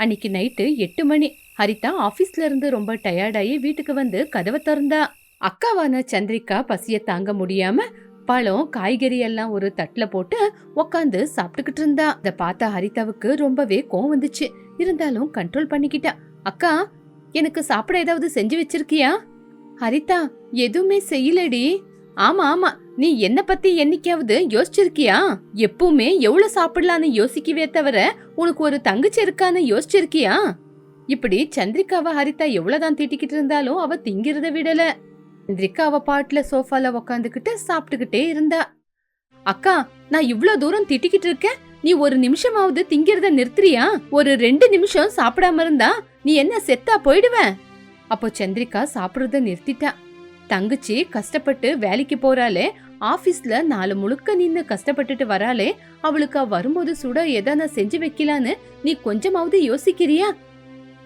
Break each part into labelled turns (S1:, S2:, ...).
S1: அன்னைக்கு நைட்டு 8 மணி. ஹரிதா ஆபீஸ்ல இருந்து ரொம்ப டயர்டாயி வீட்டுக்கு வந்து கதவை திறந்தா. அக்காவான சந்திரிகா பசிய தாங்க முடியாம பழம் காய்கறி எல்லாம் ஒரு தட்டுல போட்டு உக்காந்து சாப்பிட்டுக்கிட்டு இருந்தா. அத பார்த்த ஹரிதாவுக்கு ரொம்பவே கோவம் வந்துச்சு. இருந்தாலும் கண்ட்ரோல் பண்ணிக்கிட்டா. அக்கா, எனக்கு சாப்பிட ஏதாவது செஞ்சு வச்சிருக்கியா? ஹரிதா, எதுவுமே செய்யலடி. ஆமா ஆமா, நீ என்ன பத்தி என்னைக்காவது யோசிச்சிருக்கியா? எப்பவுமே எவ்வளவு சாப்பிடலான்னு யோசிக்கவே தவிர உனக்கு ஒரு தங்கச்சி இருக்கான்னு யோசிச்சிருக்கியா? இப்படி சந்திரிகாவ ஹரிதா எவ்வளவுதான் திட்டிக்கிட்டு இருந்தாலும் அவ திங்கிறத விடல. சந்திரிகா அவ பாட்டுல சோஃபால உக்காந்துக்கிட்டு சாப்பிட்டுக்கிட்டே இருந்தா. அக்கா, நான் இவ்ளோ தூரம் திட்டிக்கிட்டு இருக்கேன், நீ ஒரு நிமிஷமாவது திங்கிறத நிறுத்துறியா? ஒரு 2 நிமிஷம் சாப்பிடாம இருந்தா நீ என்ன செத்தா போயிடுவ? அப்போ சந்திரிகா சாப்பிடுறத நிறுத்திட்டா. தங்கச்சி கஷ்டப்பட்டு வேலைக்கு போறாளே, ஆபீஸ்ல நாலு முழுக்க நின்னு கஷ்டப்பட்டுட்டு வராளே, அவளுக்கு வரும்போது சுட எதான செஞ்சு வைக்கலான்னு நீ கொஞ்சமாவது யோசிக்கிறியா?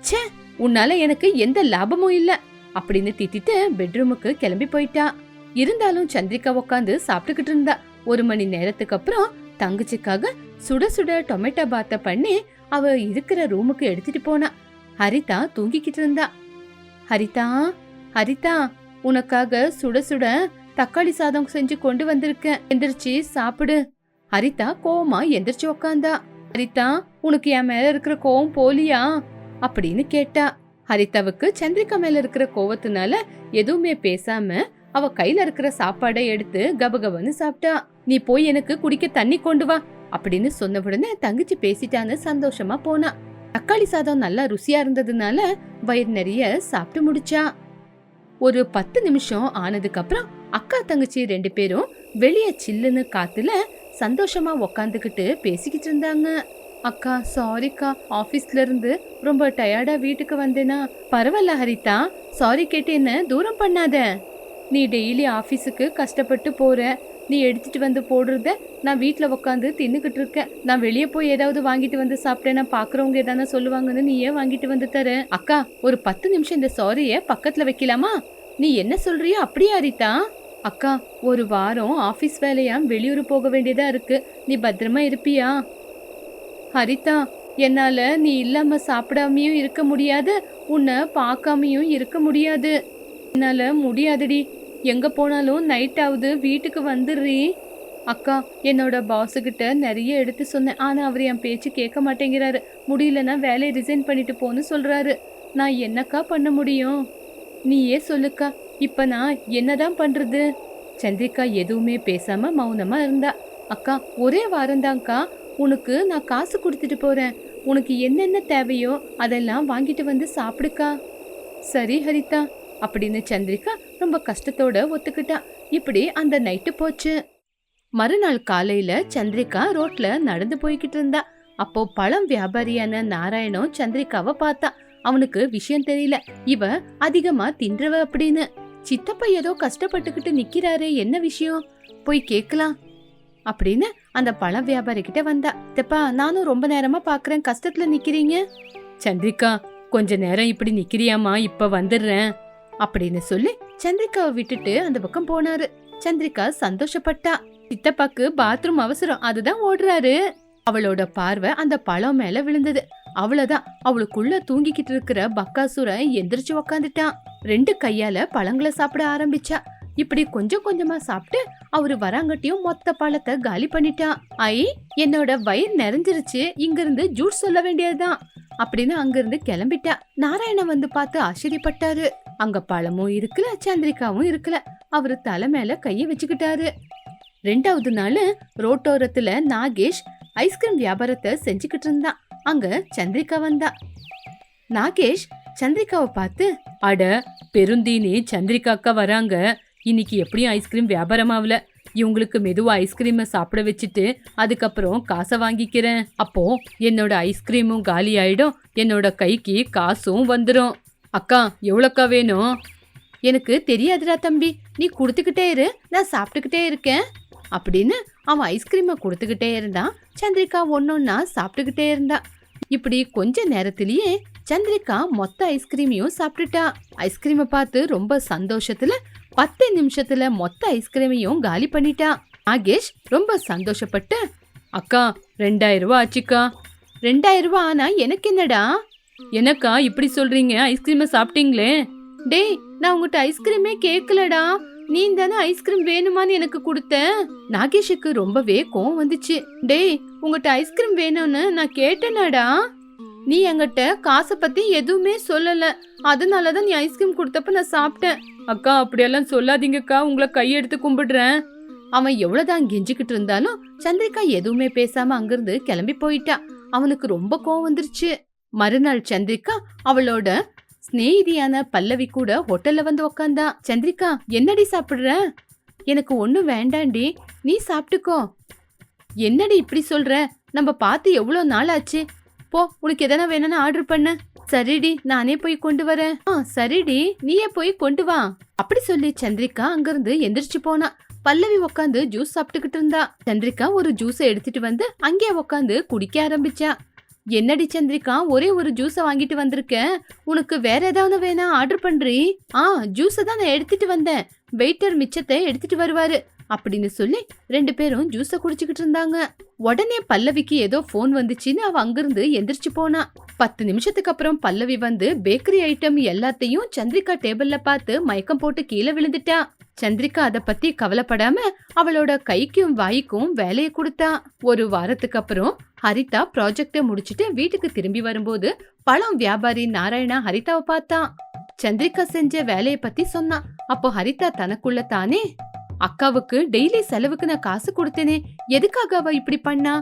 S1: ச்சே, உன்னால எனக்கு எந்த லாபமும் இல்ல அப்படின்னு திட்டிட்டு பெட்ரூமுக்கு கிளம்பி போயிட்டா. இருந்தாலும் சந்திரிகா உட்காந்து சாப்பிட்டுக்கிட்டு இருந்தா. 1 மணி நேரத்துக்கு அப்புறம் தங்கச்சிக்காக சுட சுட டொமேட்டோ பாத்த பண்ணி அவ இருக்கிற ரூமுக்கு எடுத்துட்டு போனா. ஹரிதா தூங்கிக்கிட்டு இருந்தா. ஹரிதா, ஹரிதா, உனக்காக சுட சுட தக்காளி சாதம் செஞ்சு கொண்டு வந்திருக்கேன், எந்திரிச்சு சாப்பிடு. ஹரிதா கோவமா எந்திரிச்சு உக்காந்தா. ஹரிதா, உனக்கு என் மேல இருக்கிற கோவம் போலியா அப்படின்னு கேட்டா. ஹரிதாவுக்கு சந்திரிகா மேல இருக்கிற கோவத்தினால எதுவுமே பேசாம அவ கையில இருக்கிற சாப்பாடை எடுத்து கபகபன்னு சாப்பிட்டா. நீ போய் எனக்கு குடிக்க தண்ணி கொண்டு வா அப்படின்னு சொன்ன உடனே தங்கச்சி பேசிட்டான்னு சந்தோஷமா போனா. தக்காளி சாதம் நல்லா ருசியா இருந்ததுனால வயிறு நிறைய சாப்பிட்டு முடிச்சா. ஒரு 10 நிமிஷம் ஆனதுக்கு அப்புறம் அக்கா தங்கச்சி 2 பேரும் வெளியே சில்லுன்னு காத்துல சந்தோஷமா உக்காந்துக்கிட்டு பேசிக்கிட்டு இருந்தாங்க. அக்கா, சாரிக்கா, ஆபீஸ்ல இருந்து ரொம்ப டயர்டா வீட்டுக்கு வந்தேனா? பரவாயில்ல ஹரிதா, சாரி கேட்டு என்ன தூரம் பண்ணாத. நீ டெய்லி ஆபீஸுக்கு கஷ்டப்பட்டு போற, நீ எடுத்துட்டு வந்து போடுறத நான் வீட்டுல உக்காந்து தின்னுக்கிட்டு இருக்கேன். நான் வெளியே போய் ஏதாவது வாங்கிட்டு வந்து சாப்பிட்டேன்னா பாக்குறவங்க ஏதான சொல்லுவாங்கன்னு நீ ஏன் வாங்கிட்டு வந்து தர? அக்கா, ஒரு 10 நிமிஷம் இந்த சாரிய பக்கத்துல வைக்கலாமா? நீ என்ன சொல்றியோ அப்படியே ஹரிதா. அக்கா, ஒரு வாரம் ஆபீஸ் வேலையா வெளியூர் போக வேண்டியதா இருக்கு, நீ பத்திரமா இருப்பியா? ஹரிதா, என்னால நீ இல்லாம சாப்பிடாமையும் இருக்க முடியாது, உன்னை பார்க்காமையும் இருக்க முடியாது. என்னால முடியாதுடி. எங்க போனாலும் நைட் ஆகுது, வீட்டுக்கு வந்துடுறீ. அக்கா, என்னோட பாஸுகிட்ட நிறைய எடுத்து சொன்னேன், ஆனா அவர் என் பேச்சு கேட்க மாட்டேங்கிறாரு. முடியலன்னா வேலையை ரிசைன் பண்ணிட்டு போன்னு சொல்றாரு. நான் என்னக்கா பண்ண முடியும்? நீயே சொல்லுக்கா, இப்ப நான் என்னதான் பண்றது? சந்திரிகா எதுவுமே பேசாம மௌனமா இருந்தா. அக்கா, ஒரே வாரம்தான்க்கா, உனக்கு நான் காசு கொடுத்துட்டு போறேன். உனக்கு என்னென்ன தேவையோ அதெல்லாம் வாங்கிட்டு வந்து சாப்பிடுக்கா. சரி ஹரிதா அப்படின்னு சந்திரிகா ரொம்ப கஷ்டத்தோட ஒத்துக்கிட்டா. இப்படி அந்த நைட்டு போச்சு. மறுநாள் காலையில சந்திரிகா ரோட்ல நடந்து போய்கிட்டு இருந்தா. அப்போ பழம் வியாபாரியான நாராயணம் சந்திரிகாவை பார்த்தா. அவனுக்கு விஷயம் தெரியல, இவ அதிகமா தின்றவ அப்படின்னு. சித்தப்பா ஏதோ கஷ்டப்பட்டுக்கிட்டு நிக்கிறாரு, என்ன விஷயம், போய் கேக்கலாம் அப்படின்னு அந்த பழ வியாபாரி கிட்ட வந்தா. தெப்பா, நானும் ரொம்ப நேரமா பாக்குறேன், கஷ்டத்துல நிக்கிறீங்க. சந்திரிகா, கொஞ்ச நேரம் இப்படி நிக்கிறியாமா, இப்ப வந்துடுறேன் அப்படின்னு சொல்லி சந்திரிகாவை விட்டுட்டு அந்த பக்கம் போனாரு. சந்திரிகா சந்தோஷப்பட்டா. சித்தப்பாக்கு பாத்ரூம் அவசரம், அதுதான் ஓடுறாரு. அவளோட பார்வை அந்த பழம் மேல விழுந்தது. அவ்வளவுதான், அவளுக்குள்ள தூங்கிக்கிட்டு இருக்கிற பக்காசுரன் எந்திரிச்சு உக்காந்துட்டான். 2 கையால பழங்களை சாப்பிட ஆரம்பிச்சா. இப்படி கொஞ்சம் கொஞ்சமா சாப்பிட்டு அவரு வராங்கட்டியும் மொத்த பழத்தை காலி பண்ணிட்டா. ஐ, என்னோட வயிறு நிறைஞ்சிருச்சு, இங்க இருந்து ஜூஸ் சொல்ல வேண்டியதுதான் அப்படின்னு அங்கிருந்து கிளம்பிட்டா. நாராயணன் வந்து பார்த்து ஆச்சரியப்பட்டாரு. அங்க பழமும் இருக்குல, சந்திரிகாவும் இருக்குல. அவரு தலை மேல கைய வச்சுக்கிட்டாரு. 2வது நாள் ரோட்டோரத்துல நாகேஷ் ஐஸ்கிரீம் வியாபாரத்தை செஞ்சுக்கிட்டு இருந்தான். அங்க சந்திரிகா வந்தா. நாகேஷ் சந்திரிகாவை பார்த்து, அட பெருந்தீனி, சந்திரிகா அக்கா வராங்க, இன்னைக்கு எப்படியும் ஐஸ்கிரீம் வியாபாரம் ஆகல, இவங்களுக்கு மெதுவா ஐஸ்கிரீமை சாப்பிட வச்சுட்டு அதுக்கப்புறம் காசை வாங்கிக்கிறேன். அப்போ என்னோட ஐஸ்கிரீமும் காலி ஆயிடும், என்னோட கைக்கு காசும் வந்துடும். அக்கா, எவ்வளோக்கா வேணும்? எனக்கு தெரியாதுடா தம்பி, நீ கொடுத்துக்கிட்டே இரு, நான் சாப்பிட்டுக்கிட்டே இருக்கேன் அப்படின்னு அவன் ஐஸ்கிரீமை கொடுத்துக்கிட்டே இருந்தான். சந்திரிகா ஒன்னொன்னா சாப்பிட்டுக்கிட்டே இருந்தா. இப்படி கொஞ்ச நேரத்திலேயே சந்திரிகா மொத்த ஐஸ்கிரீமையும் சாப்பிட்டுட்டா. ஐஸ்கிரீமை பார்த்து ரொம்ப சந்தோஷத்துல 10 நிமிஷத்துல மொத்த ஐஸ்கிரீமையும் காலி பண்ணிட்டா. நாகேஷ் ரொம்ப சந்தோஷப்பட்டு, அக்கா 2000 ரூபாய் ஆச்சுக்கா. 2000 ஆனா எனக்கு என்னடா? எனக்கா இப்படி சொல்றீங்க? ஐஸ்கிரீமை சாப்பிட்டீங்களே. டேய், நான் உங்ககிட்ட ஐஸ்கிரீமே கேக்கலடா. நீ தானே ஐஸ்கிரீம் வேணுமான்னு எனக்கு கொடுத்த. நாகேஷுக்கு ரொம்பவே கோவம் வந்துச்சு. டேய், உங்ககிட்ட ஐஸ்கிரீம் வேணும்னு நான் கேட்டேனாடா. நீ என்கிட்ட காசை பத்தி எதுவுமே சொல்லல. அதனாலதான் நீ ஐஸ்கிரீம் கொடுத்தப்ப நான் சாப்பிட்டேன். அக்கா அப்படியெல்லாம் சொல்லாதீங்கக்கா, உங்களை கையெடுத்து கும்பிடுறேன். அவன் எவ்வளவுதான் கெஞ்சிக்கிட்டு இருந்தாலும் சந்திரிகா எதுவுமே பேசாம அங்கிருந்து கிளம்பி போயிட்டா. அவனுக்கு ரொம்ப கோவம் வந்துருச்சு. மறுநாள் சந்திரிகா அவளோட ஸ்நேகிதியான பல்லவி கூட ஹோட்டல்ல வந்து உக்காந்தா. சந்திரிகா, என்னடி சாப்பிடுற? எனக்கு ஒண்ணும் வேண்டாண்டி, நீ சாப்பிட்டுக்கோ. என்னடி இப்படி சொல்ற? நம்ம பார்த்து எவ்வளவு நாள் ஆச்சு. போ, உனக்கு எதனா வேணும்னு ஆர்டர் பண்ண. சரிடி, நானே போய் கொண்டு வரேன். சரிடி, நீயே போய் கொண்டு வா. அப்படி சொல்லி சந்திரிகா அங்கிருந்து எந்திரிச்சு போனா. பல்லவி உக்காந்து ஜூஸ் சாப்பிட்டுக்கிட்டு இருந்தா. சந்திரிகா ஒரு ஜூஸை எடுத்துட்டு வந்து அங்கே உக்காந்து குடிக்க ஆரம்பிச்சா. என்னடி சந்திரிகா, ஒரே ஒரு ஜூஸ வாங்கிட்டு வந்திருக்க. உனக்கு வேற ஏதாவது வேணா ஆர்டர் பண்றீ? ஜூஸ தான் நான் எடுத்துட்டு வந்தேன். வெயிட்டர் மிச்சத்தை எடுத்துட்டு வருவாரு அப்படின்னு சொல்லி 2 பேரும் ஜூஸ குடிச்சுக்கிட்டு இருந்தாங்க. உடனே பல்லவிக்கு ஏதோ போன் வந்துச்சுன்னு அவ அங்கிருந்து எந்திரிச்சு போனா. 10 நிமிஷத்துக்கு அப்புறம் பல்லவி வந்து பேக்கரி ஐட்டம் எல்லாத்தையும் சந்திரிகா டேபிள்ல பார்த்து மயக்கம் போட்டு கீழே விழுந்துட்டா. சந்திரிகா அத பத்தி கவலைப்படாம அவளோட கைக்கும் வாய்க்கும் வேலையை கொடுத்தா. ஒரு வாரத்துக்கு அப்புறம் ஹரிதா ப்ராஜெக்ட முடிச்சிட்டு வீட்டுக்கு திரும்பி வரும்போது பழம் வியாபாரி நாராயணா ஹரிதாவை பார்த்தான். சந்திரிகா செஞ்ச வேலையை பத்தி சொன்னா. அப்போ ஹரிதா தனக்குள்ள தானே, அக்காவுக்கு டெய்லி செலவுக்கு நான் காசு கொடுத்தேனே, எதுக்காக அவ இப்படி பண்ணா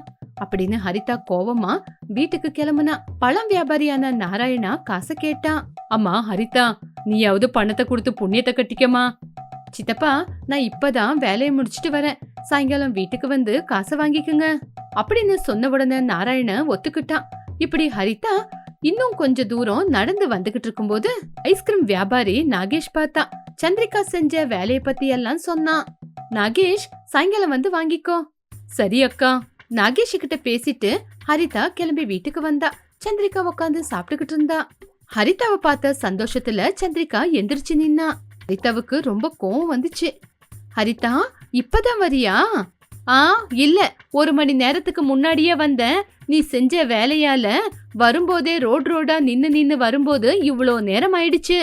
S1: அப்படின்னு ஹரிதா கோவமா வீட்டுக்கு கிளம்புனா. பழம் வியாபாரியான நாராயணா காசை கேட்டான். அம்மா ஹரிதா, நீயாவது பணத்தை கொடுத்து புண்ணியத்தை கட்டிக்கமா. சித்தப்பா, நான் இப்பதான் வேலையை முடிச்சிட்டு வரேன். சாயங்காலம் வீட்டுக்கு வந்து காசை வாங்கிக்குங்க அப்படின்னு சொன்ன உடனே நாராயண ஒத்துக்கிட்டான். இப்படி ஹரிதா இன்னும் கொஞ்ச தூரம் நடந்து வந்துகிட்டு இருக்கும்போது ஐஸ்கிரீம் வியாபாரி நாகேஷ் பார்த்தா. சந்திரிகா செஞ்ச வேலையை பத்தி எல்லாம் சொன்னான். நாகேஷ், சாயங்காலம் வந்து வாங்கிக்கோ. சரி அக்கா. நாகேஷ் கிட்ட பேசிட்டு ஹரிதா கிளம்பி வீட்டுக்கு வந்தா. சந்திரிகா உட்காந்து சாப்பிட்டுக்கிட்டு இருந்தா. ஹரிதாவை பார்த்த சந்தோஷத்துல சந்திரிகா எந்திரிச்சு நின்னா. ஹரிதாவுக்கு ரொம்ப கோவம் வந்துச்சு. ஹரிதா, இப்பதான் வரியா? இல்ல, 1 மணி நேரத்துக்கு முன்னாடியே வந்தேன். நீ செஞ்ச வேலையால வரும்போதே ரோடா நின்னு வரும்போது இவ்வளோ நேரம் ஆயிடுச்சு.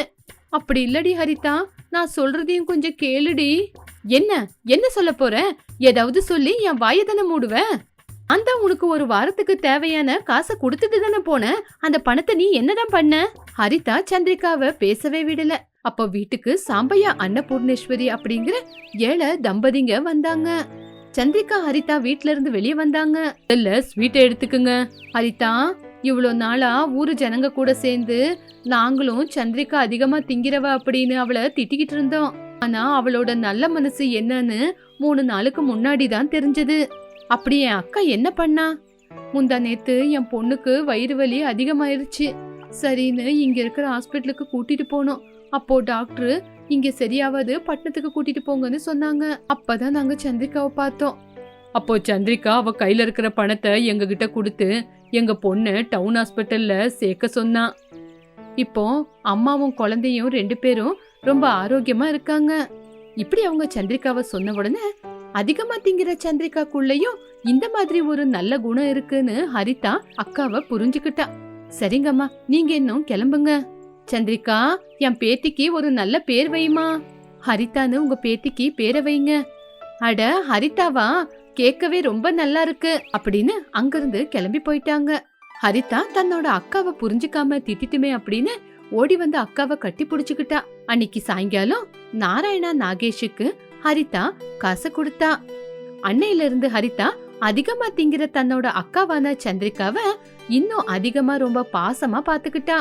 S1: அப்படி இல்லடி ஹரிதா, நான் சொல்றதையும் கொஞ்சம் கேளுடி. என்ன சொல்ல போற? ஏதாவது சொல்லி என் வாயதானே மூடுவேன். அந்த உனக்கு 1 வாரத்துக்கு தேவையான காசை கொடுத்துட்டு தானே போன. அந்த பணத்தை நீ என்னதான் பண்ண? ஹரிதா சந்திரிகாவை பேசவே விடல. அப்போ வீட்டுக்கு சாம்பையா அன்னபூர்ணேஸ்வரி அப்படிங்கிற 7 தம்பதிங்க வந்தாங்க. சந்திரிகா ஹரிதா வீட்ல இருந்து வெளியே வந்தாங்க. இல்ல, ஸ்வீட்டை எடுத்துக்குங்க. ஹரிதா, இவ்வளோ நாளா ஊரு ஜனங்க கூட சேர்ந்து நாங்களும் சந்திரிகா அதிகமா திங்கிறவ அப்படின்னு அவளை திட்டிக்கிட்டு இருந்தோம். ஆனா அவளோட நல்ல மனசு என்னன்னு 3 நாளுக்கு முன்னாடி தான் தெரிஞ்சது. அப்படி என் அக்கா என்ன பண்ணா? முந்தா நேத்து என் பொண்ணுக்கு வயிறு வலி அதிகமாயிருச்சு. சரின்னு இங்க இருக்கிற ஹாஸ்பிட்டலுக்கு கூட்டிட்டு போனோம். அப்போ டாக்டர் இங்க சரியாவது பட்டணத்துக்கு கூட்டிட்டு போங்கன்னு சொன்னாங்க. அப்பதான் நாங்க சந்திரிகாவை பார்த்தோம். அப்போ சந்திரிகா அவ கையில இருக்கிற பணத்தை எங்க கிட்ட கொடுத்து எங்க பொண்ணு டவுன் ஹாஸ்பிட்டல்ல சேர்க்க சொன்னா. இப்போ அம்மாவும் குழந்தையும் 2 பேரும் ரொம்ப ஆரோக்கியமா இருக்காங்க. இப்படி அவங்க சந்திரிகாவை சொன்ன உடனே அதிகமா திங்கிற சந்திரிகாக்குள்ளயும் இந்த மாதிரி ஒரு நல்ல குணம் இருக்குன்னு ஹரிதா அக்காவை புரிஞ்சுக்கிட்டா. சரிங்கம்மா, நீங்க இன்னும் கிளம்புங்க. சந்திரிகா, என் பேத்திக்கு ஒரு நல்ல பேர் வைமா. ஹரிதான்னு உங்க பேத்திக்கு பேரை வைங்க. அட ஹரிதாவா, கேட்கவே ரொம்ப நல்லா இருக்கு அப்படின்னு அங்கிருந்து கிளம்பி போயிட்டாங்க. ஹரிதா தன்னோட அக்காவை புரிஞ்சுக்காம திட்டிட்டுமே அப்படின்னு ஓடி வந்து அக்காவை கட்டி புடிச்சுக்கிட்டா. அன்னைக்கு சாயங்காலம் நாராயணா நாகேஷுக்கு ஹரிதா காசு கொடுத்தா. அன்னையில இருந்து ஹரிதா அதிகமா திங்கிற தன்னோட அக்காவான சந்திரிகாவை இன்னும் அதிகமா ரொம்ப பாசமா பாத்துக்கிட்டா.